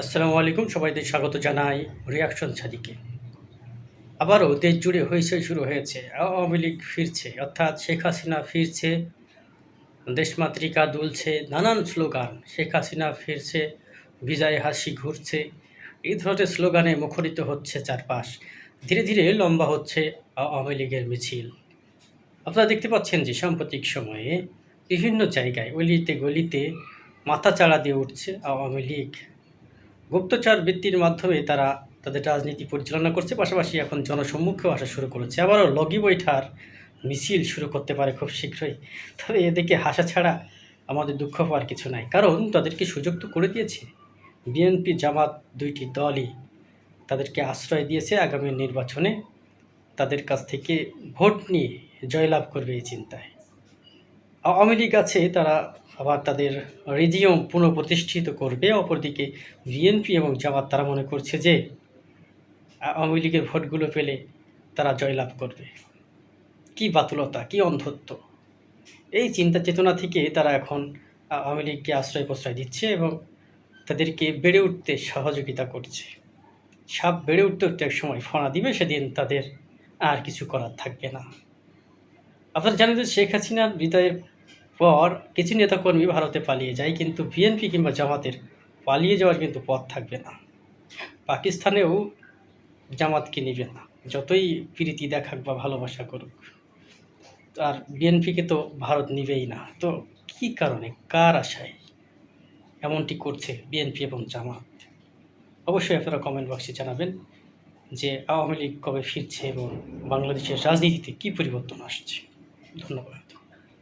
আসসালামু আলাইকুম, সবাইকে স্বাগত জানাই রিয়াকশন ছাদিকে। আবারও দেশ জুড়ে হইচই শুরু হয়েছে। আওয়ামী লীগ ফিরছে, অর্থাৎ শেখ হাসিনা ফিরছে, দেশমাতৃকা দুলছে, নানান স্লোগান। শেখ হাসিনা ফিরছে, বিজয় হাসি ঘুরছে, এই ধরনের স্লোগানে মুখরিত হচ্ছে চারপাশ। ধীরে ধীরে লম্বা হচ্ছে আওয়ামী লীগের মিছিল। আপনারা দেখতে পাচ্ছেন যে সাম্প্রতিক সময়ে বিভিন্ন জায়গায় অলিতে গলিতে মাথাচাড়া দিয়ে উঠছে আওয়ামী লীগ। গুপ্তচর বৃত্তির মাধ্যমে তারা তাদের রাজনীতি পরিচালনা করছে, পাশাপাশি এখন জনসম্মুখেও আসা শুরু করেছে। আবারও লগি বৈঠার মিছিল শুরু করতে পারে খুব শীঘ্রই। তবে এদিকে হাসা ছাড়া আমাদের দুঃখ পাওয়ার কিছু নাই, কারণ তাদেরকে সুযোগ তো করে দিয়েছে। বিএনপি জামাত দুইটি দলই তাদেরকে আশ্রয় দিয়েছে আগামী নির্বাচনে তাদের কাছ থেকে ভোট নিয়ে জয়লাভ করবে এই চিন্তায়। আওয়ামী লীগ আছে, তারা আবার তাদের রেজিয়ম পুনঃপ্রতিষ্ঠিত করবে। অপরদিকে বিএনপি এবং জামাত তারা মনে করছে যে আওয়ামী লীগের ভোটগুলো পেলে তারা জয়লাভ করবে। কি বাতুলতা, কি অন্ধত্ব! এই চিন্তা চেতনা থেকে তারা এখন আওয়ামী লীগকে আশ্রয় প্রশ্রয় দিচ্ছে এবং তাদেরকে বেড়ে উঠতে সহযোগিতা করছে। সাপ বেড়ে উঠতে উঠতে এক সময় ফনা দিবে, সেদিন তাদের আর কিছু করার থাকবে না। আপনারা জানেন যে শেখ হাসিনার বিদায়ের পর কিছু নেতাকর্মী ভারতে পালিয়ে যায়, কিন্তু বিএনপি কিংবা জামাতের পালিয়ে যাওয়ার কিন্তু পথ থাকবে না। পাকিস্তানেও জামাতকে নেবে না, যতই প্রীতি দেখাক বা ভালোবাসা করুক। আর বিএনপিকে তো ভারত নিবেই না। তো কী কারণে, কার আশায় এমনটি করছে বিএনপি এবং জামাত? অবশ্যই আপনারা কমেন্ট বক্সে জানাবেন যে আওয়ামী লীগ কবে ফিরছে এবং বাংলাদেশের রাজনীতিতে কী পরিবর্তন আসছে। ধন্যবাদ।